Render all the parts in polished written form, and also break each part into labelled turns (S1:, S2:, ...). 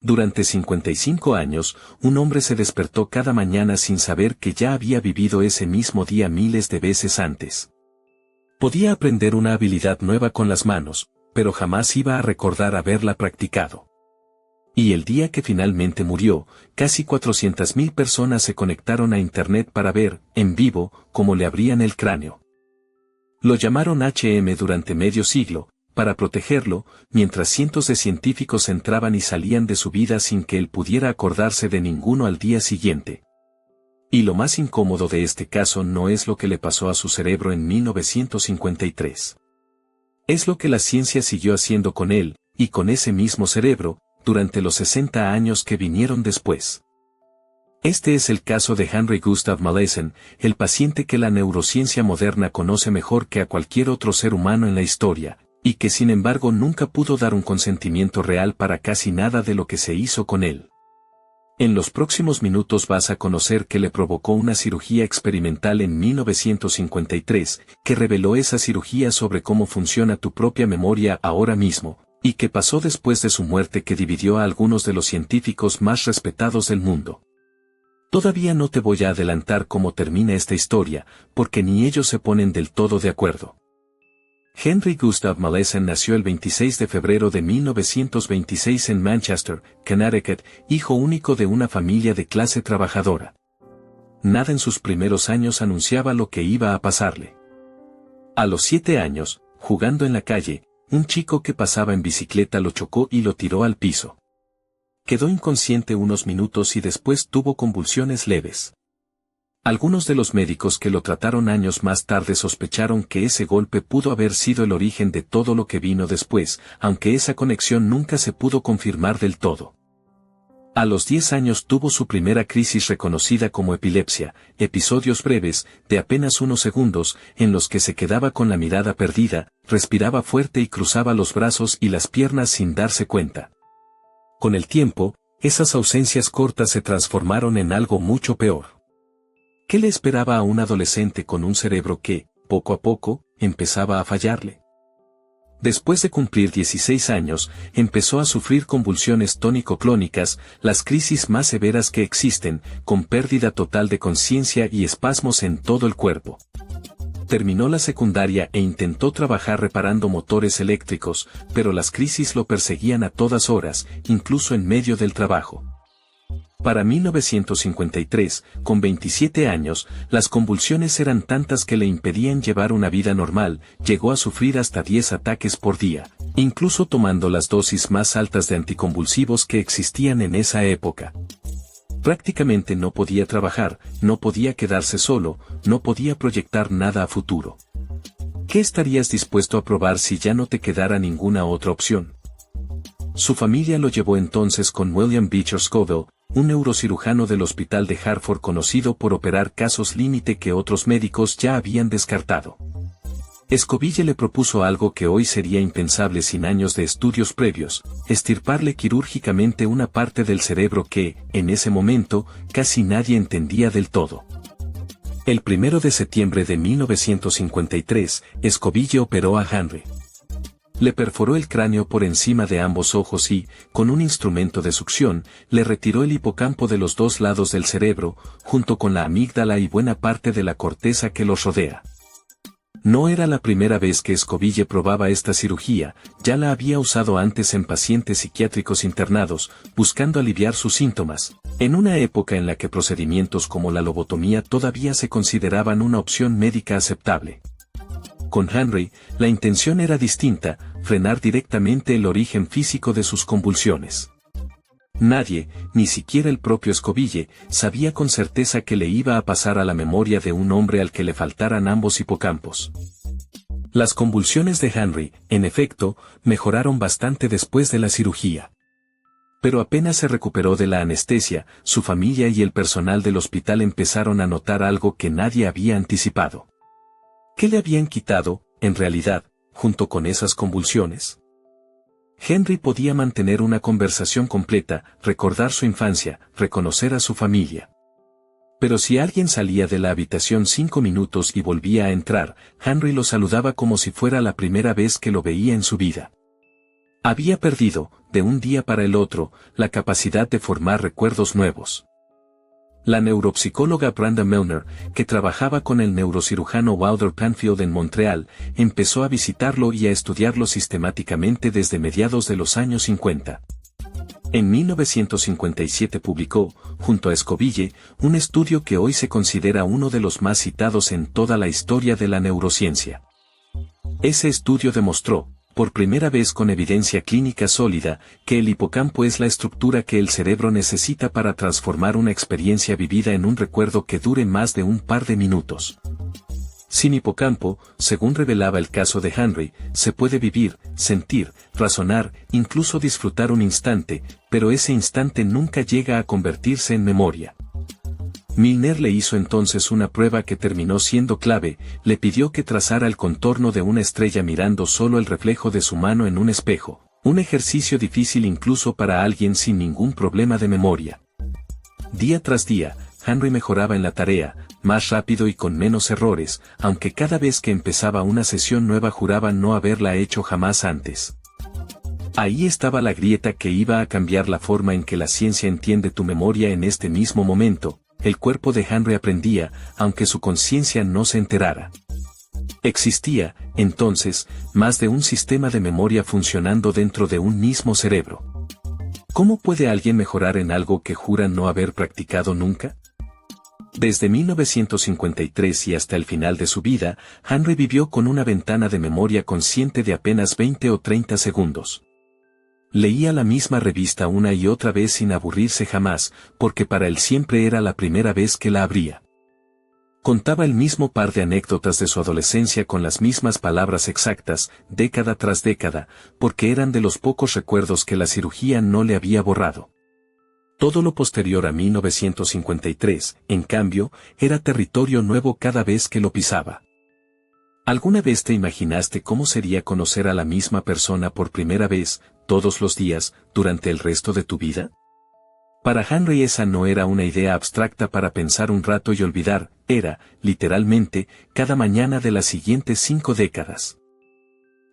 S1: Durante 55 años, un hombre se despertó cada mañana sin saber que ya había vivido ese mismo día miles de veces antes. Podía aprender una habilidad nueva con las manos, pero jamás iba a recordar haberla practicado. Y el día que finalmente murió, casi 400.000 personas se conectaron a Internet para ver, en vivo, cómo le abrían el cráneo. Lo llamaron HM durante medio siglo, para protegerlo, mientras cientos de científicos entraban y salían de su vida sin que él pudiera acordarse de ninguno al día siguiente. Y lo más incómodo de este caso no es lo que le pasó a su cerebro en 1953. Es lo que la ciencia siguió haciendo con él, y con ese mismo cerebro, durante los 60 años que vinieron después. Este es el caso de Henry Gustav Mallessen, el paciente que la neurociencia moderna conoce mejor que a cualquier otro ser humano en la historia, y que sin embargo nunca pudo dar un consentimiento real para casi nada de lo que se hizo con él. En los próximos minutos vas a conocer que le provocó una cirugía experimental en 1953, que reveló esa cirugía sobre cómo funciona tu propia memoria ahora mismo, y que pasó después de su muerte que dividió a algunos de los científicos más respetados del mundo. Todavía no te voy a adelantar cómo termina esta historia, porque ni ellos se ponen del todo de acuerdo. Henry Gustav Mallessen nació el 26 de febrero de 1926 en Manchester, Connecticut, hijo único de una familia de clase trabajadora. Nada en sus primeros años anunciaba lo que iba a pasarle. A los 7 años, jugando en la calle, un chico que pasaba en bicicleta lo chocó y lo tiró al piso. Quedó inconsciente unos minutos y después tuvo convulsiones leves. Algunos de los médicos que lo trataron años más tarde sospecharon que ese golpe pudo haber sido el origen de todo lo que vino después, aunque esa conexión nunca se pudo confirmar del todo. A los 10 años tuvo su primera crisis reconocida como epilepsia, episodios breves, de apenas unos segundos, en los que se quedaba con la mirada perdida, respiraba fuerte y cruzaba los brazos y las piernas sin darse cuenta. Con el tiempo, esas ausencias cortas se transformaron en algo mucho peor. ¿Qué le esperaba a un adolescente con un cerebro que, poco a poco, empezaba a fallarle? Después de cumplir 16 años, empezó a sufrir convulsiones tónico-clónicas, las crisis más severas que existen, con pérdida total de conciencia y espasmos en todo el cuerpo. Terminó la secundaria e intentó trabajar reparando motores eléctricos, pero las crisis lo perseguían a todas horas, incluso en medio del trabajo. Para 1953, con 27 años, las convulsiones eran tantas que le impedían llevar una vida normal, llegó a sufrir hasta 10 ataques por día, incluso tomando las dosis más altas de anticonvulsivos que existían en esa época. Prácticamente no podía trabajar, no podía quedarse solo, no podía proyectar nada a futuro. ¿Qué estarías dispuesto a probar si ya no te quedara ninguna otra opción? Su familia lo llevó entonces con William Beecher Scoville, un neurocirujano del hospital de Hartford conocido por operar casos límite que otros médicos ya habían descartado. Scoville le propuso algo que hoy sería impensable sin años de estudios previos, extirparle quirúrgicamente una parte del cerebro que, en ese momento, casi nadie entendía del todo. El 1 de septiembre de 1953, Scoville operó a Henry. Le perforó el cráneo por encima de ambos ojos y, con un instrumento de succión, le retiró el hipocampo de los dos lados del cerebro, junto con la amígdala y buena parte de la corteza que los rodea. No era la primera vez que Scoville probaba esta cirugía, ya la había usado antes en pacientes psiquiátricos internados, buscando aliviar sus síntomas, en una época en la que procedimientos como la lobotomía todavía se consideraban una opción médica aceptable. Con Henry, la intención era distinta, frenar directamente el origen físico de sus convulsiones. Nadie, ni siquiera el propio Scoville, sabía con certeza que le iba a pasar a la memoria de un hombre al que le faltaran ambos hipocampos. Las convulsiones de Henry, en efecto, mejoraron bastante después de la cirugía. Pero apenas se recuperó de la anestesia, su familia y el personal del hospital empezaron a notar algo que nadie había anticipado. ¿Qué le habían quitado, en realidad, junto con esas convulsiones? Henry podía mantener una conversación completa, recordar su infancia, reconocer a su familia. Pero si alguien salía de la habitación 5 minutos y volvía a entrar, Henry lo saludaba como si fuera la primera vez que lo veía en su vida. Había perdido, de un día para el otro, la capacidad de formar recuerdos nuevos. La neuropsicóloga Brenda Milner, que trabajaba con el neurocirujano Walter Panfield en Montreal, empezó a visitarlo y a estudiarlo sistemáticamente desde mediados de los años 50. En 1957 publicó, junto a Escobille, un estudio que hoy se considera uno de los más citados en toda la historia de la neurociencia. Ese estudio demostró, por primera vez con evidencia clínica sólida, que el hipocampo es la estructura que el cerebro necesita para transformar una experiencia vivida en un recuerdo que dure más de un par de minutos. Sin hipocampo, según revelaba el caso de Henry, se puede vivir, sentir, razonar, incluso disfrutar un instante, pero ese instante nunca llega a convertirse en memoria. Milner le hizo entonces una prueba que terminó siendo clave, le pidió que trazara el contorno de una estrella mirando solo el reflejo de su mano en un espejo, un ejercicio difícil incluso para alguien sin ningún problema de memoria. Día tras día, Henry mejoraba en la tarea, más rápido y con menos errores, aunque cada vez que empezaba una sesión nueva juraba no haberla hecho jamás antes. Ahí estaba la grieta que iba a cambiar la forma en que la ciencia entiende tu memoria en este mismo momento. El cuerpo de Henry aprendía, aunque su conciencia no se enterara. Existía, entonces, más de un sistema de memoria funcionando dentro de un mismo cerebro. ¿Cómo puede alguien mejorar en algo que jura no haber practicado nunca? Desde 1953 y hasta el final de su vida, Henry vivió con una ventana de memoria consciente de apenas 20 o 30 segundos. Leía la misma revista una y otra vez sin aburrirse jamás, porque para él siempre era la primera vez que la abría. Contaba el mismo par de anécdotas de su adolescencia con las mismas palabras exactas, década tras década, porque eran de los pocos recuerdos que la cirugía no le había borrado. Todo lo posterior a 1953, en cambio, era territorio nuevo cada vez que lo pisaba. ¿Alguna vez te imaginaste cómo sería conocer a la misma persona por primera vez, todos los días, durante el resto de tu vida? Para Henry esa no era una idea abstracta para pensar un rato y olvidar, era, literalmente, cada mañana de las siguientes 5 décadas.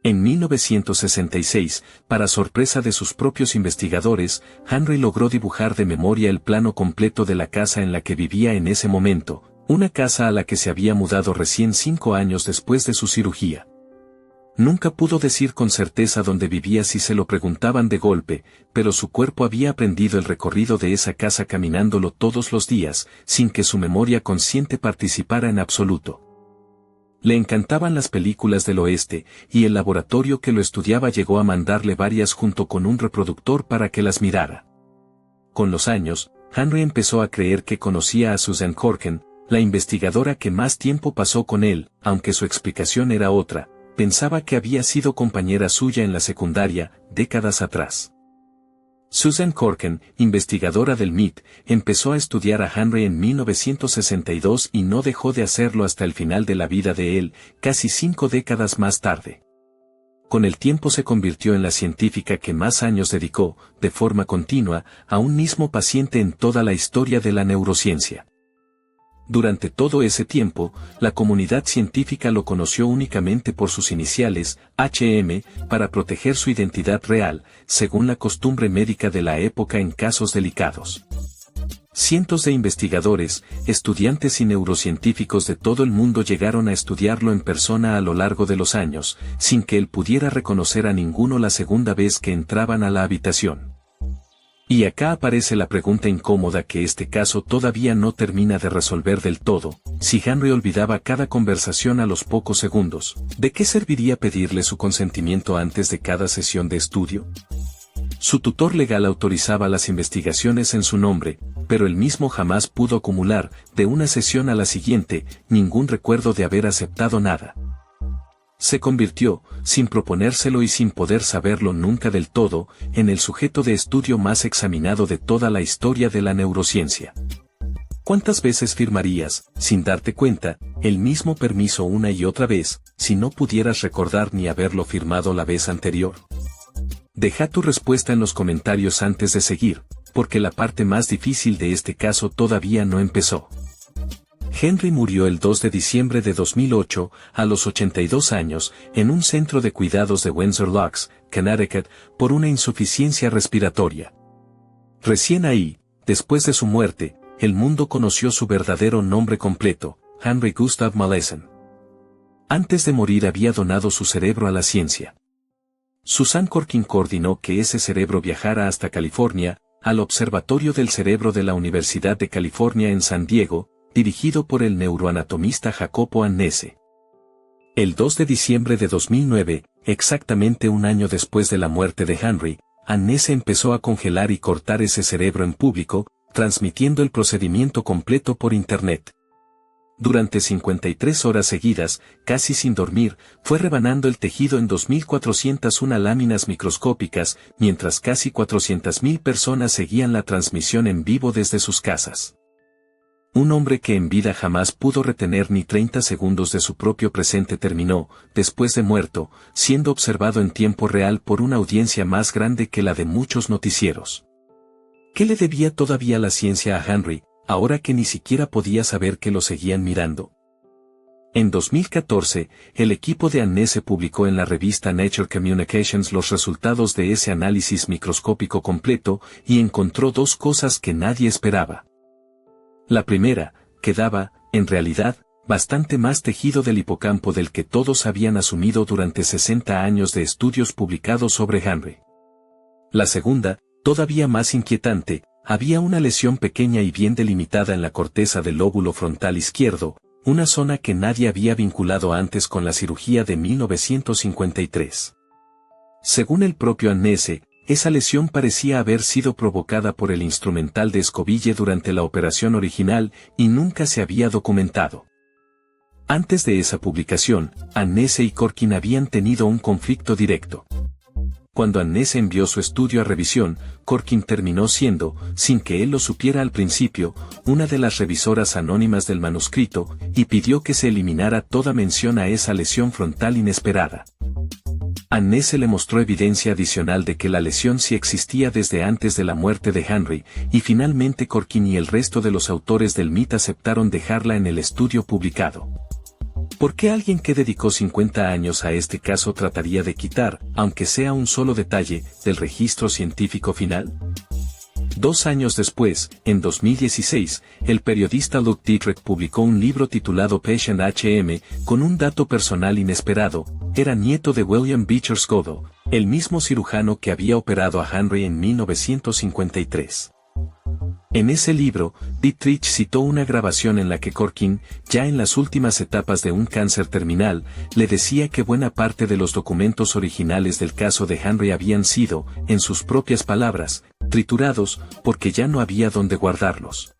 S1: En 1966, para sorpresa de sus propios investigadores, Henry logró dibujar de memoria el plano completo de la casa en la que vivía en ese momento, una casa a la que se había mudado recién 5 años después de su cirugía. Nunca pudo decir con certeza dónde vivía si se lo preguntaban de golpe, pero su cuerpo había aprendido el recorrido de esa casa caminándolo todos los días, sin que su memoria consciente participara en absoluto. Le encantaban las películas del oeste, y el laboratorio que lo estudiaba llegó a mandarle varias junto con un reproductor para que las mirara. Con los años, Henry empezó a creer que conocía a Susan Corken, la investigadora que más tiempo pasó con él, aunque su explicación era otra. Pensaba que había sido compañera suya en la secundaria, décadas atrás. Susan Corken, investigadora del MIT, empezó a estudiar a Henry en 1962 y no dejó de hacerlo hasta el final de la vida de él, casi 5 décadas más tarde. Con el tiempo se convirtió en la científica que más años dedicó, de forma continua, a un mismo paciente en toda la historia de la neurociencia. Durante todo ese tiempo, la comunidad científica lo conoció únicamente por sus iniciales, HM, para proteger su identidad real, según la costumbre médica de la época en casos delicados. Cientos de investigadores, estudiantes y neurocientíficos de todo el mundo llegaron a estudiarlo en persona a lo largo de los años, sin que él pudiera reconocer a ninguno la segunda vez que entraban a la habitación. Y acá aparece la pregunta incómoda que este caso todavía no termina de resolver del todo. Si Henry olvidaba cada conversación a los pocos segundos, ¿de qué serviría pedirle su consentimiento antes de cada sesión de estudio? Su tutor legal autorizaba las investigaciones en su nombre, pero él mismo jamás pudo acumular, de una sesión a la siguiente, ningún recuerdo de haber aceptado nada. Se convirtió, sin proponérselo y sin poder saberlo nunca del todo, en el sujeto de estudio más examinado de toda la historia de la neurociencia. ¿Cuántas veces firmarías, sin darte cuenta, el mismo permiso una y otra vez, si no pudieras recordar ni haberlo firmado la vez anterior? Deja tu respuesta en los comentarios antes de seguir, porque la parte más difícil de este caso todavía no empezó. Henry murió el 2 de diciembre de 2008, a los 82 años, en un centro de cuidados de Windsor Locks, Connecticut, por una insuficiencia respiratoria. Recién ahí, después de su muerte, el mundo conoció su verdadero nombre completo, Henry Gustav Mallessen. Antes de morir había donado su cerebro a la ciencia. Susan Corkin coordinó que ese cerebro viajara hasta California, al Observatorio del Cerebro de la Universidad de California en San Diego, dirigido por el neuroanatomista Jacopo Annese. El 2 de diciembre de 2009, exactamente un año después de la muerte de Henry, Annese empezó a congelar y cortar ese cerebro en público, transmitiendo el procedimiento completo por Internet. Durante 53 horas seguidas, casi sin dormir, fue rebanando el tejido en 2.401 láminas microscópicas, mientras casi 400.000 personas seguían la transmisión en vivo desde sus casas. Un hombre que en vida jamás pudo retener ni 30 segundos de su propio presente terminó, después de muerto, siendo observado en tiempo real por una audiencia más grande que la de muchos noticieros. ¿Qué le debía todavía la ciencia a Henry, ahora que ni siquiera podía saber que lo seguían mirando? En 2014, el equipo de Annese publicó en la revista Nature Communications los resultados de ese análisis microscópico completo y encontró dos cosas que nadie esperaba. La primera, que daba, en realidad, bastante más tejido del hipocampo del que todos habían asumido durante 60 años de estudios publicados sobre Henry. La segunda, todavía más inquietante, había una lesión pequeña y bien delimitada en la corteza del lóbulo frontal izquierdo, una zona que nadie había vinculado antes con la cirugía de 1953. Según el propio Annese, esa lesión parecía haber sido provocada por el instrumental de Escobille durante la operación original y nunca se había documentado. Antes de esa publicación, Annese y Corkin habían tenido un conflicto directo. Cuando Annese envió su estudio a revisión, Corkin terminó siendo, sin que él lo supiera al principio, una de las revisoras anónimas del manuscrito, y pidió que se eliminara toda mención a esa lesión frontal inesperada. Annese le mostró evidencia adicional de que la lesión sí existía desde antes de la muerte de Henry, y finalmente Corkin y el resto de los autores del MIT aceptaron dejarla en el estudio publicado. ¿Por qué alguien que dedicó 50 años a este caso trataría de quitar, aunque sea un solo detalle, del registro científico final? 2 años después, en 2016, el periodista Luke Dietrich publicó un libro titulado Patient HM, con un dato personal inesperado: era nieto de William Beecher Scoville, el mismo cirujano que había operado a Henry en 1953. En ese libro, Dietrich citó una grabación en la que Corkin, ya en las últimas etapas de un cáncer terminal, le decía que buena parte de los documentos originales del caso de Henry habían sido, en sus propias palabras, triturados, porque ya no había dónde guardarlos.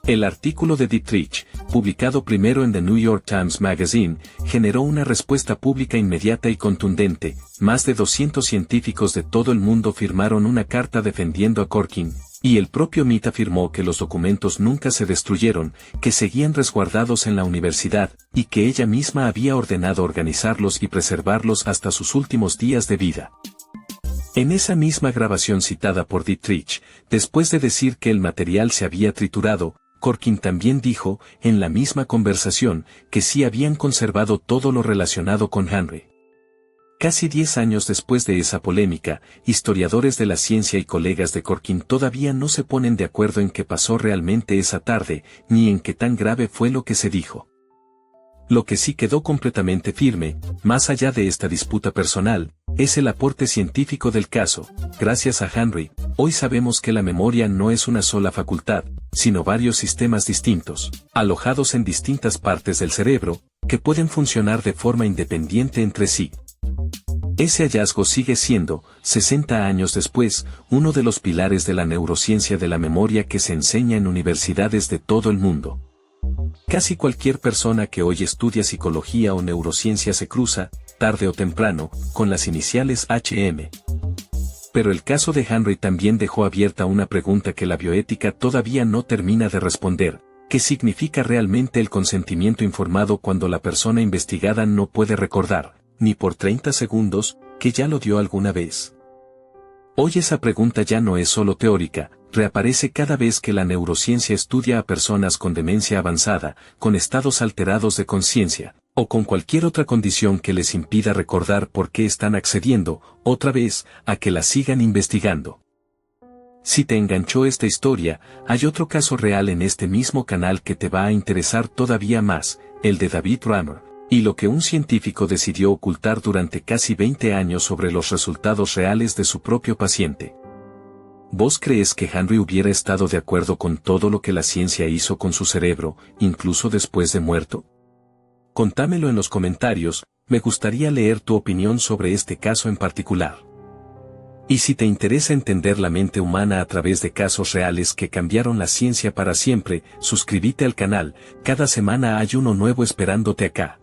S1: El artículo de Dietrich, publicado primero en The New York Times Magazine, generó una respuesta pública inmediata y contundente. Más de 200 científicos de todo el mundo firmaron una carta defendiendo a Corkin, y el propio MIT afirmó que los documentos nunca se destruyeron, que seguían resguardados en la universidad, y que ella misma había ordenado organizarlos y preservarlos hasta sus últimos días de vida. En esa misma grabación citada por Dietrich, después de decir que el material se había triturado, Corkin también dijo, en la misma conversación, que sí habían conservado todo lo relacionado con Henry. Casi 10 años después de esa polémica, historiadores de la ciencia y colegas de Corkin todavía no se ponen de acuerdo en qué pasó realmente esa tarde, ni en qué tan grave fue lo que se dijo. Lo que sí quedó completamente firme, más allá de esta disputa personal, es el aporte científico del caso. Gracias a Henry, hoy sabemos que la memoria no es una sola facultad, sino varios sistemas distintos, alojados en distintas partes del cerebro, que pueden funcionar de forma independiente entre sí. Ese hallazgo sigue siendo, 60 años después, uno de los pilares de la neurociencia de la memoria que se enseña en universidades de todo el mundo. Casi cualquier persona que hoy estudia psicología o neurociencia se cruza, tarde o temprano, con las iniciales HM. Pero el caso de Henry también dejó abierta una pregunta que la bioética todavía no termina de responder: ¿qué significa realmente el consentimiento informado cuando la persona investigada no puede recordar, ni por 30 segundos, que ya lo dio alguna vez? Hoy esa pregunta ya no es solo teórica, reaparece cada vez que la neurociencia estudia a personas con demencia avanzada, con estados alterados de conciencia, o con cualquier otra condición que les impida recordar por qué están accediendo, otra vez, a que la sigan investigando. Si te enganchó esta historia, hay otro caso real en este mismo canal que te va a interesar todavía más, el de David Raymer, y lo que un científico decidió ocultar durante casi 20 años sobre los resultados reales de su propio paciente. ¿Vos crees que Henry hubiera estado de acuerdo con todo lo que la ciencia hizo con su cerebro, incluso después de muerto? Contámelo en los comentarios, me gustaría leer tu opinión sobre este caso en particular. Y si te interesa entender la mente humana a través de casos reales que cambiaron la ciencia para siempre, suscríbete al canal, cada semana hay uno nuevo esperándote acá.